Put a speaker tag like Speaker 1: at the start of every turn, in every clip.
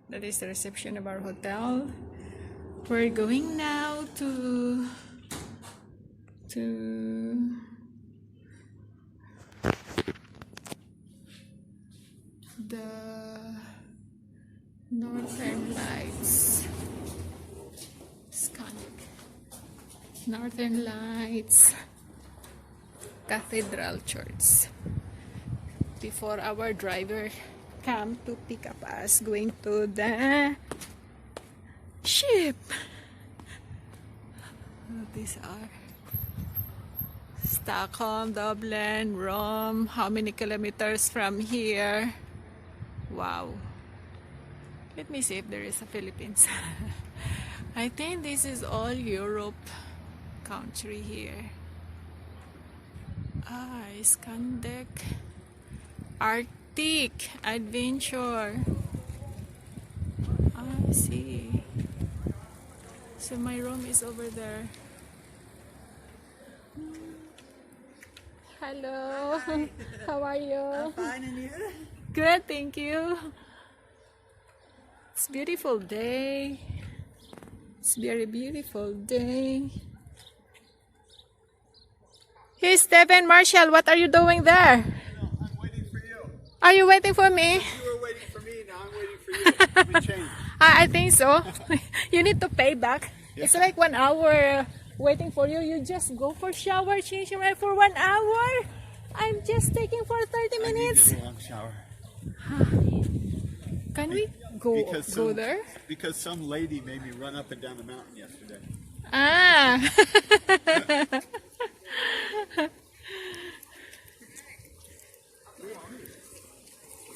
Speaker 1: That is the reception of our hotel. We're going now to the Northern Lights. Northern Lights Cathedral Church. Before our driver come to pick up us, going to the ship. These are Stockholm, Dublin, Rome. How many kilometers from here? Wow. Let me see if there is a Philippines. I think this is all Europe country here. Icelandic Arctic Adventure. I see. So my room is over there. Hello. Hi. How are you?
Speaker 2: I'm fine, and you?
Speaker 1: Good, thank you. It's a beautiful day. It's a very beautiful day. Hey, Stephen, Marshall, what are you doing there?
Speaker 2: No, I'm waiting for you.
Speaker 1: Are you waiting for me?
Speaker 2: You were waiting for me, now I'm waiting for you. We changed.
Speaker 1: I think so. You need to pay back.
Speaker 2: Yeah.
Speaker 1: It's like 1 hour waiting for you. You just go for shower, change your mind for 1 hour. I'm just taking for 30 minutes.
Speaker 2: I need a long shower.
Speaker 1: Can we go there?
Speaker 2: Because some lady made me run up and down the mountain yesterday.
Speaker 1: Ah.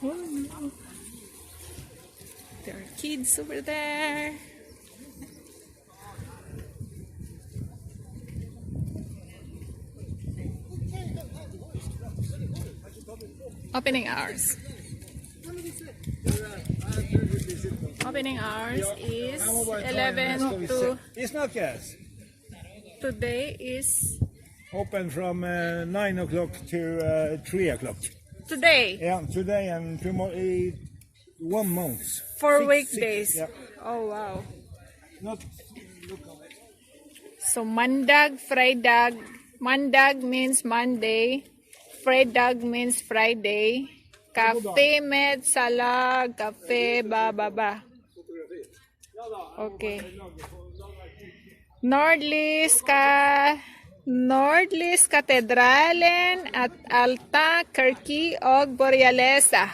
Speaker 1: Oh, no. There are kids over there. Opening hours. Opening hours is 11 to...
Speaker 3: It's not gas.
Speaker 1: Today is...
Speaker 3: Open from 9 o'clock to 3 o'clock.
Speaker 1: Today?
Speaker 3: Yeah, today and tomorrow, 1 month.
Speaker 1: 4 weekdays?
Speaker 3: Yeah.
Speaker 1: Oh, wow.
Speaker 3: Not.
Speaker 1: So, Mandag, Friday. Mandag means Monday. Friday means Friday. Cafe med salag, cafe ba. Okay. Nordlis Cathedralen at Alta, Kirky og Borealesa.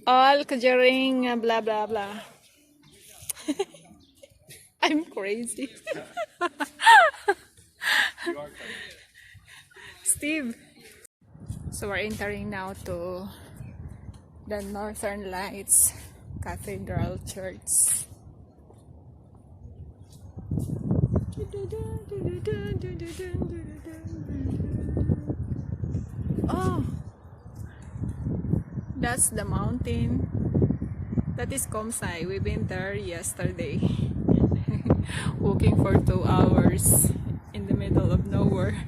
Speaker 1: All conjuring blah blah blah. I'm crazy. Steve. So we're entering now to the Northern Lights Cathedral Church. Oh, that's the mountain. That is Komsai. We've been there yesterday. Walking for 2 hours in the middle of nowhere.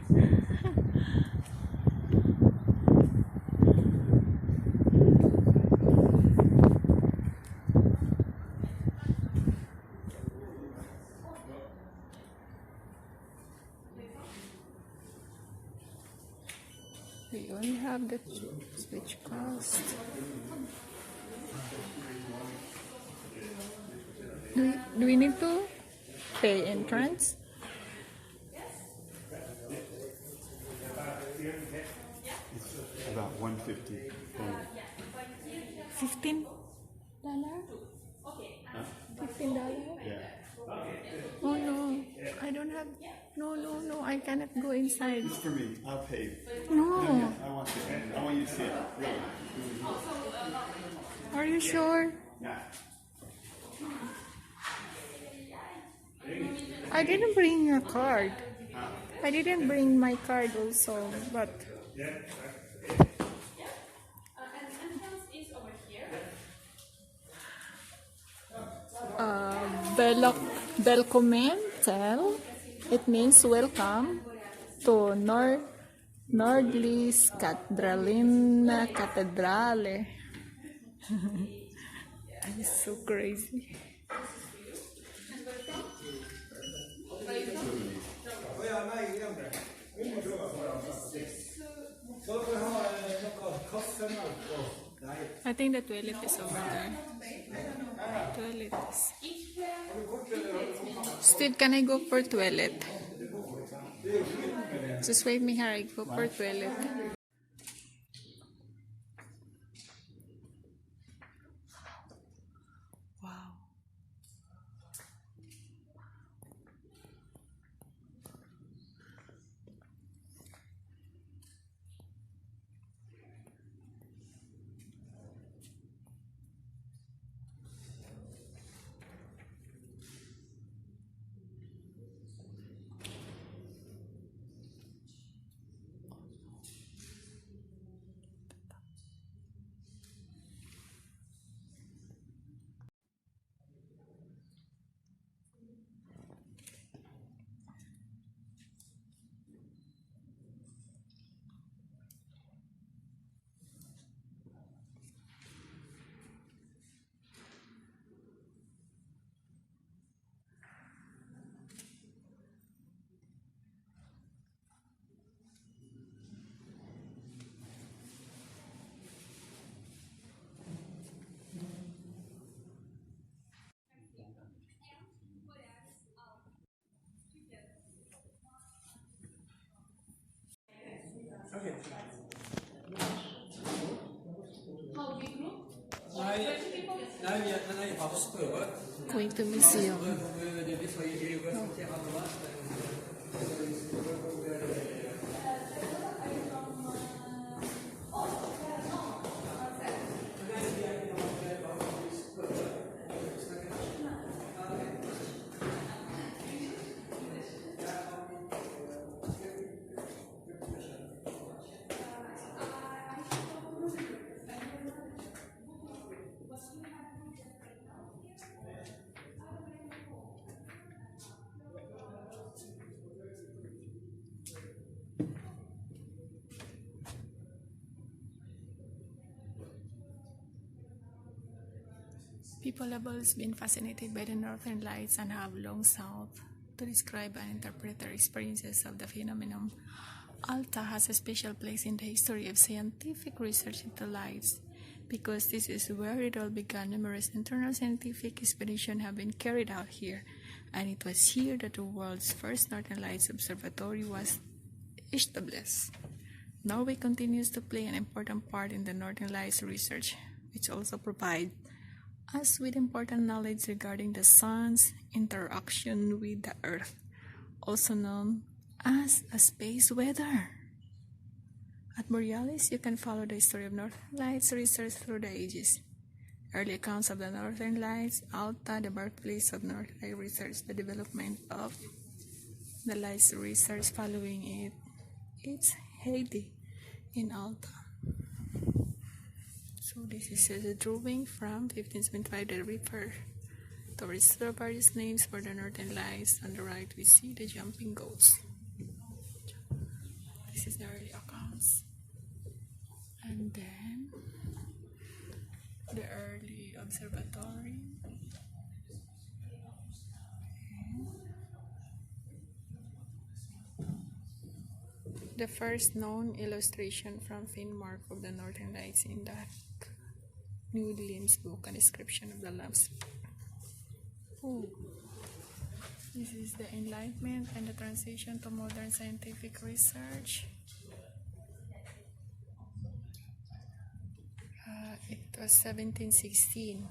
Speaker 1: We only have the switch cost. Do we need to pay entrance?
Speaker 2: It's about $150.
Speaker 1: $15?
Speaker 2: Huh?
Speaker 1: $15?
Speaker 2: Yeah.
Speaker 1: Oh no, I don't have. No, I cannot go inside.
Speaker 2: It's for me. I'll pay.
Speaker 1: No.
Speaker 2: I want to see it. I want you to see it. Really.
Speaker 1: Are you sure?
Speaker 2: Yeah.
Speaker 1: I didn't bring your card. I didn't bring my card also, but. Velkommen. It means welcome to Nordlis Cathedrale. I'm so crazy. I think the toilet is over there. Toilet is. Steve, can I go for toilet? Just wait me here, I go for toilet. Wow. Going to museum. People have always been fascinated by the northern lights and have long sought to describe and interpret their experiences of the phenomenon. Alta has a special place in the history of scientific research into lights because this is where it all began. Numerous internal scientific expeditions have been carried out here, and it was here that the world's first Northern Lights Observatory was established. Norway continues to play an important part in the Northern Lights research, which also provides us with important knowledge regarding the sun's interaction with the earth, also known as a space weather. At Borealis, you can follow the story of Northern Lights research through the ages. Early accounts of the Northern Lights, Alta, the birthplace of Northern Light research, the development of the Lights research following it, its heyday in Alta. So this is a drawing from 1575 that refers towards the various names for the Northern Lights. On the right, we see the jumping goats. This is the early accounts. And then the early observatory. The first known illustration from Finnmark of the Northern Lights in the New Limbs book, a description of the lamps. Ooh. This is the Enlightenment and the transition to modern scientific research. It was 1716.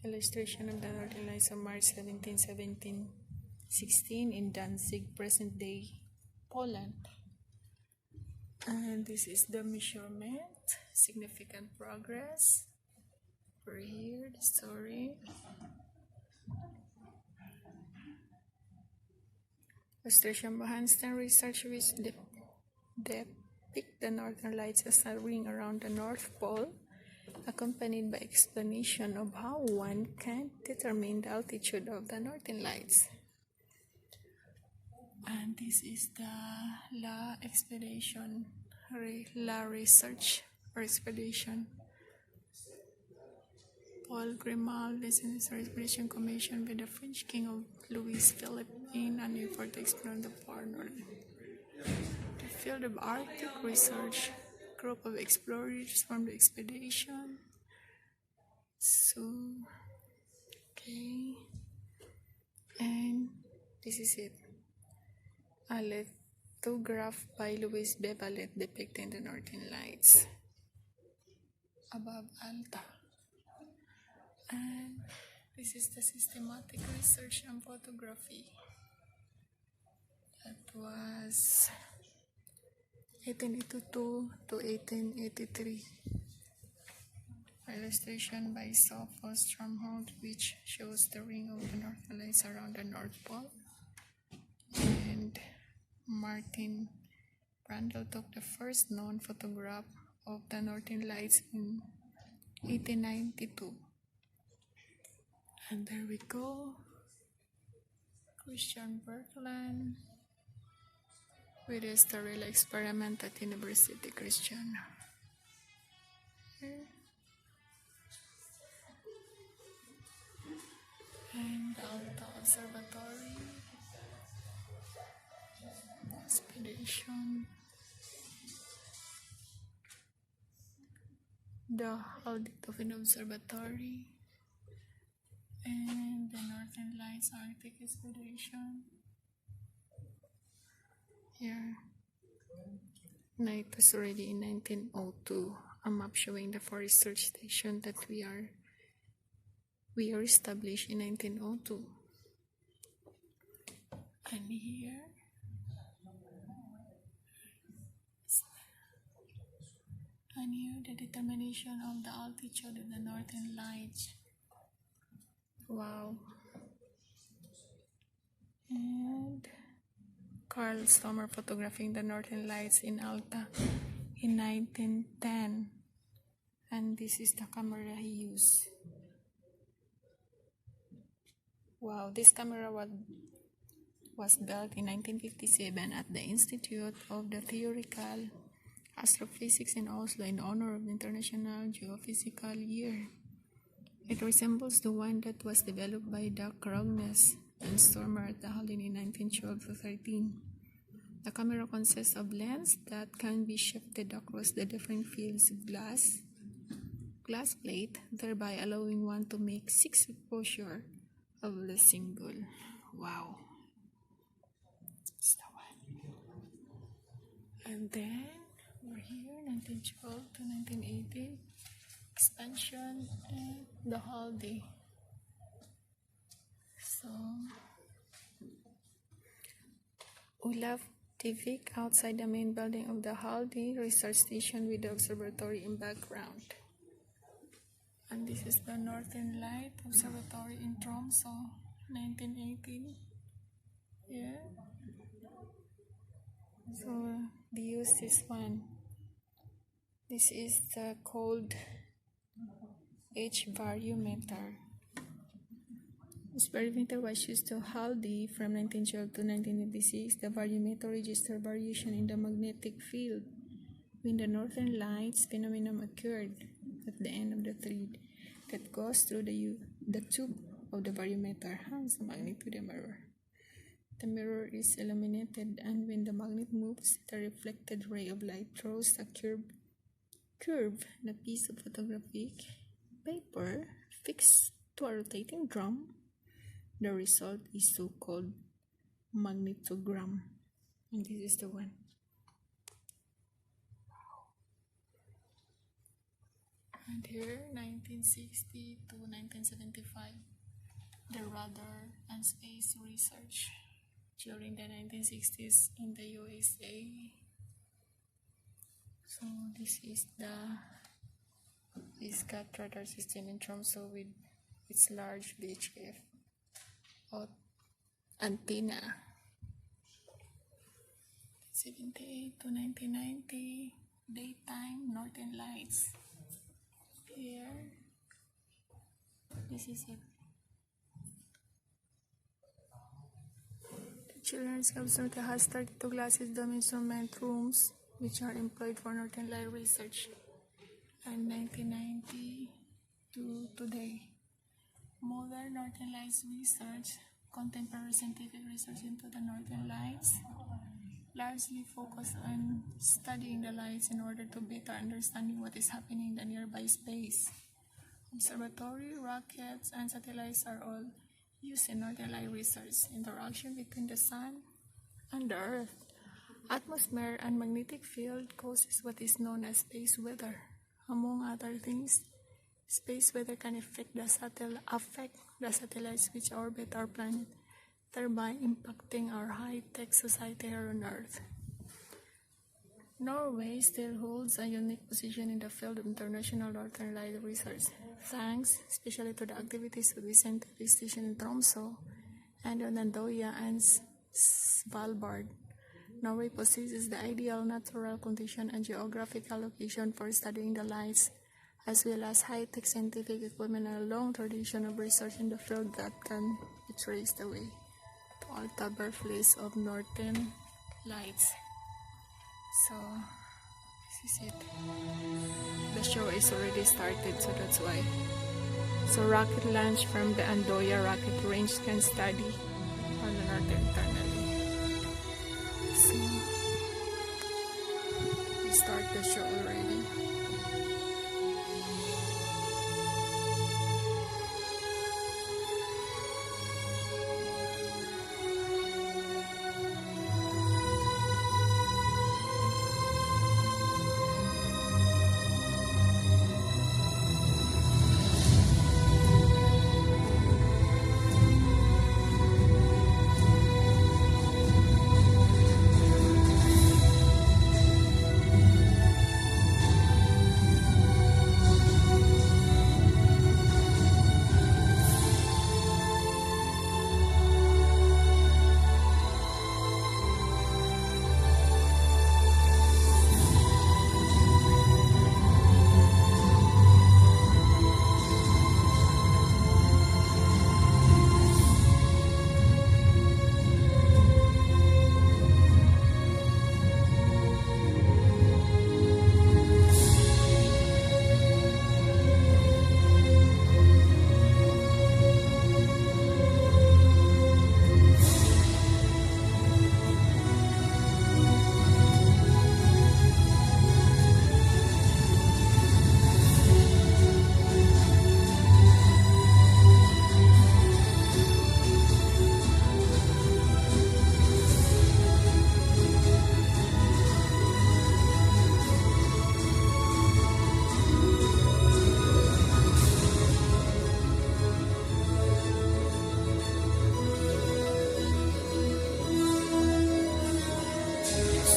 Speaker 1: Illustration of the Northern Lights of March 1716 in Danzig, present-day Poland. And this is the measurement, significant progress. For here, the story. Illustration by Hansen research which depict the Northern Lights as a ring around the North Pole, accompanied by explanation of how one can determine the altitude of the Northern Lights. And this is the La research or expedition. Paul Grimal, this is a expedition commissioned by the French King of Louis Philippe in an effort to explore the far north. The field of Arctic research, group of explorers from the expedition. So, okay, and this is it. A lithograph by Louis Bevalet depicting the Northern Lights above Alta. And this is the systematic research and photography. That was 1882 to 1883. Illustration by Sophos Stromhold, which shows the ring of the Northern Lights around the North Pole. And Martin Brundle took the first known photograph of the Northern Lights in 1892. And there we go. Christian Berkland with the sterile experiment at University Christian. Here. And Alta Observatory expedition. The Alta Observatory and the Northern Lights Arctic expedition. Here. Now it was already in 1902. A map showing the 4 research station that we are established in 1902. And here the determination of the altitude of the Northern Lights. Wow. And Carl Stommer photographing the Northern Lights in Alta in 1910. And this is the camera he used. Wow, this camera was built in 1957 at the Institute of the Theoretical Astrophysics in Oslo in honor of the International Geophysical Year. It resembles the one that was developed by Doug Rognes and Stormer at the Hallin in 1912-13. The camera consists of lens that can be shifted across the different fields of glass plate, thereby allowing one to make 6 exposure of the single. Wow. That's the one. And then we're here, 1912 to 1980. Expansion and the holiday. So Olav Tivik outside the main building of the Haldi research station with the observatory in background. And this is the Northern Light Observatory in Tromsø, 1918. Yeah. So they use this one. This is the cold H variometer. This variometer was used to Haldi from 1912 to 1986. The variometer registered variation in the magnetic field when the Northern Lights phenomenon occurred at the end of the thread that goes through the tube of the variometer hangs the magnet to the mirror. The mirror is illuminated, and when the magnet moves, the reflected ray of light throws a curve in a piece of photographic paper fixed to a rotating drum. The result is so-called magnetogram, and this is the one. And here, 1960 to 1975, the radar and space research during the 1960s in the USA. So this is the SCAT radar system in Tromsø with its large VHF antenna. 78 to 1990, daytime Northern Lights. Here, this is it. The Children's Observatory has 32 glasses dome instrument rooms which are employed for Northern Light research. And 1990 to today. Modern Northern Lights research, contemporary scientific research into the Northern Lights, largely focus on studying the lights in order to better understanding what is happening in the nearby space. Observatory, rockets, and satellites are all used in Northern Light research. Interaction between the sun and the Earth, atmosphere, and magnetic field causes what is known as space weather. Among other things, space weather can affect the satellites which orbit our planet, thereby impacting our high-tech society here on Earth. Norway still holds a unique position in the field of international Northern Light research, thanks especially to the activities of the scientific station in Tromsø and on Andoya and Svalbard. Norway possesses the ideal natural condition and geographical location for studying the lights, as well as high-tech scientific equipment and a long tradition of research in the field that can be traced away to Alta, birthplace of Northern Lights. So, this is it. The show is already started, so that's why. So, rocket launch from the Andoya rocket range can study on the northern internally. So, we start the show already.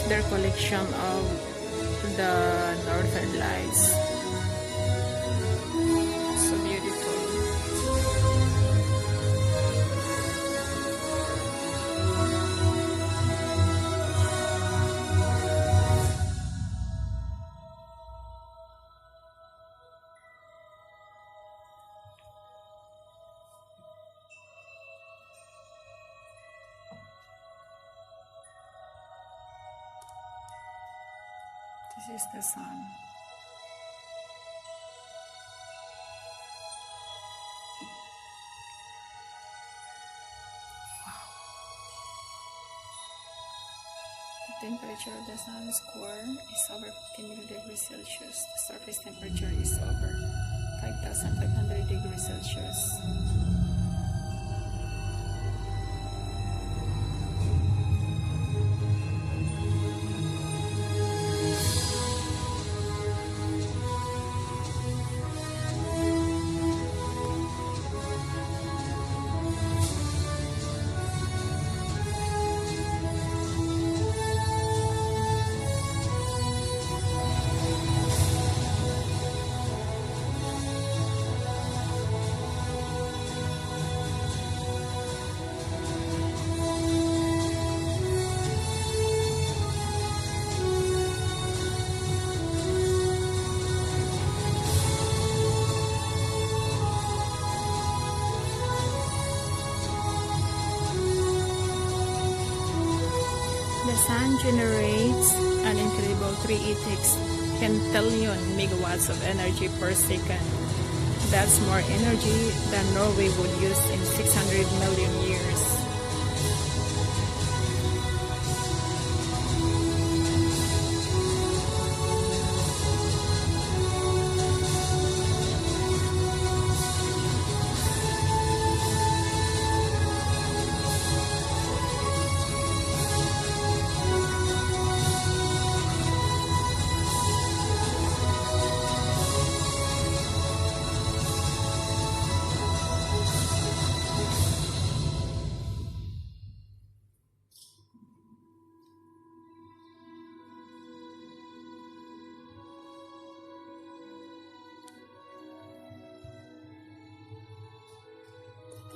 Speaker 1: Their collection of the Northern Lights. So beautiful. This is the sun. The temperature of the sun's core is over 15 degrees Celsius. The surface temperature is over 5,500 degrees Celsius. The sun generates an incredible 386 quintillion megawatts of energy per second. That's more energy than Norway would use in 600 million years.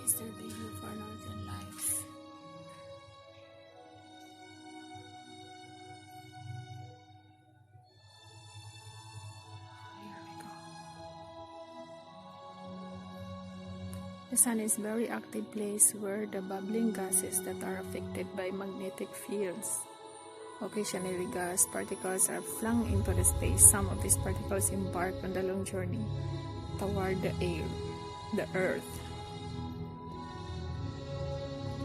Speaker 1: Is there the view for Northern Lights? Here we go. The sun is a very active place where the bubbling gases that are affected by magnetic fields. Occasionally, gas particles are flung into the space. Some of these particles embark on the long journey toward the Earth.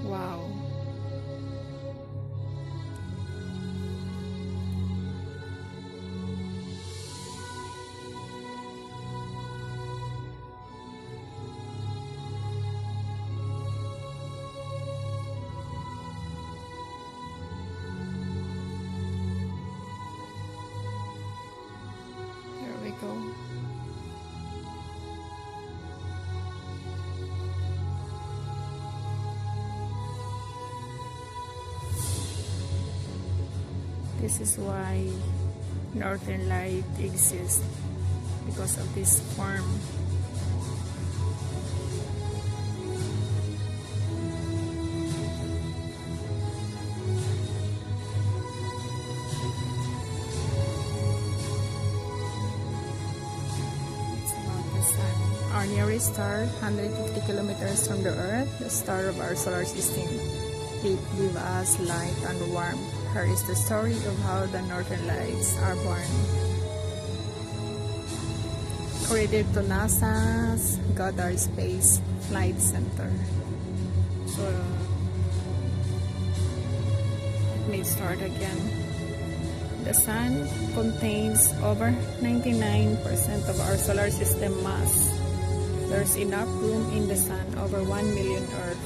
Speaker 1: Wow. Here we go. This is why Northern Light exists, because of this form. It's about the sun. Our nearest star, 150 kilometers from the Earth, the star of our solar system. It gives us light and warmth. Here is the story of how the Northern Lights are born. Credited to NASA's Goddard Space Flight Center. So, let me start again. The sun contains over 99% of our solar system mass. There's enough room in the sun over 1 million Earth.